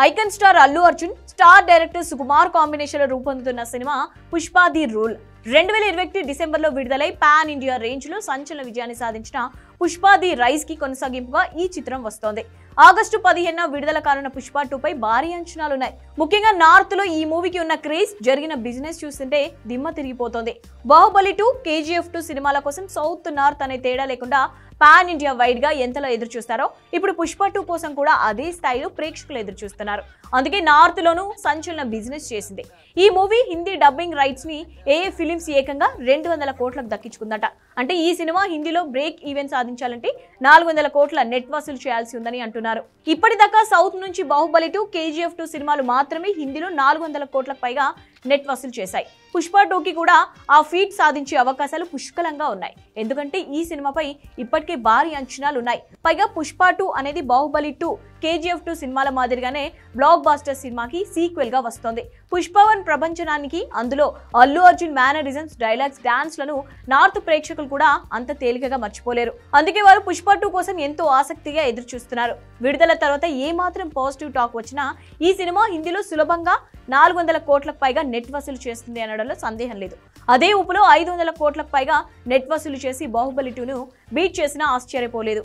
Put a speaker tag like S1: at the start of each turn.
S1: Icon star Allu Arjun, star director Sukumar combination లో రూపొందుతున్న cinema Pushpa the rule 2021 డిసెంబర్లో విడుదలై పాన్ ఇండియా రేంజ్ లో సంచలన విజయాన్ని సాధించిన పుష్ప ది రైజ్ కి కొనసాగింపుగా ఈ చిత్రం వస్తోంది. ఆగస్టు 15న విడుదల కానున్న పుష్ప 2 పై భారీ అంచనాలున్నాయి. ముఖ్యంగా నార్త్ లో ఈ మూవీకి ఉన్న క్రేజ్, జరిగిన బిజినెస్ చూస్తుంటే దిమ్మ తిరిగిపోతోంది. బాహుబలి 2, KGF 2 సినిమాల కోసం సౌత్ నార్త్ అనే తేడా లేకుండా పాన్ ఇండియా వైడ్ గా ఎంతలో ఎదురు చూస్తారో ఇప్పుడు పుష్ప 2 కోసం కూడా అదే స్థాయిలో ప్రేక్షకులు ఎదురు చూస్తున్నారు. అందుకే నార్త్ లోనూ సంచలన బిజినెస్ చేసింది. ఈ మూవీ హిందీ డబ్బింగ్ రైట్స్ ని ఏఏ ఫిలిమ్స్ ఏకంగా 200 కోట్లకు దక్కించుకుందట. అంటే ఈ సినిమా హిందీలో బ్రేక్ ఈవెన్ సాధించాలంటే 400 కోట్ల నెట్ వసూలు చేయాల్సి ఉందని అంటున్నారు. ఇప్పటిదాకా సౌత్ నుంచి బాహుబలి 2, KGF 2 సినిమాలు మాత్రమే హిందీలో 400 కోట్లకు పైగా నెట్ వసూలు చేశాయి. పుష్ప 2కి కూడా ఆ ఫీట్ సాధించే అవకాశాలు పుష్కలంగా ఉన్నాయి. ఎందుకంటే ఈ సినిమాపై ఇప్పటికే భారీ అంచనాలు ఉన్నాయి. పైగా పుష్ప 2 అనేది బాహుబలి 2, KGF 2 సినిమాల మాదిరిగానే బ్లాక్ బాస్టర్ సినిమాకి సీక్వెల్ గా వస్తోంది. పుష్ప 1 ప్రపంచనానికి అందులో Allu Arjun mannerisms, dialogues, dance లను నార్త్ ప్రేక్షకులు కూడా అంత తేలికగా మర్చిపోలేరు. అందుకే వారు పుష్ప 2 కోసం ఎంతో ఆసక్తిగా ఎదురు చూస్తున్నారు. విడుదల తర్వాత ఏ మాత్రం పాజిటివ్ టాక్ వచ్చినా ఈ సినిమా హిందీలో సులభంగా 400 కోట్లకు పైగా నెట్ వసూలు చేస్తుంది అనడంలో సందేహం లేదు. అదే ఊపులో 500 కోట్లకు పైగా నెట్ వసూలు చేసి బాహుబలి 2ను బీట్ చేసినా ఆశ్చర్యపోలేదు.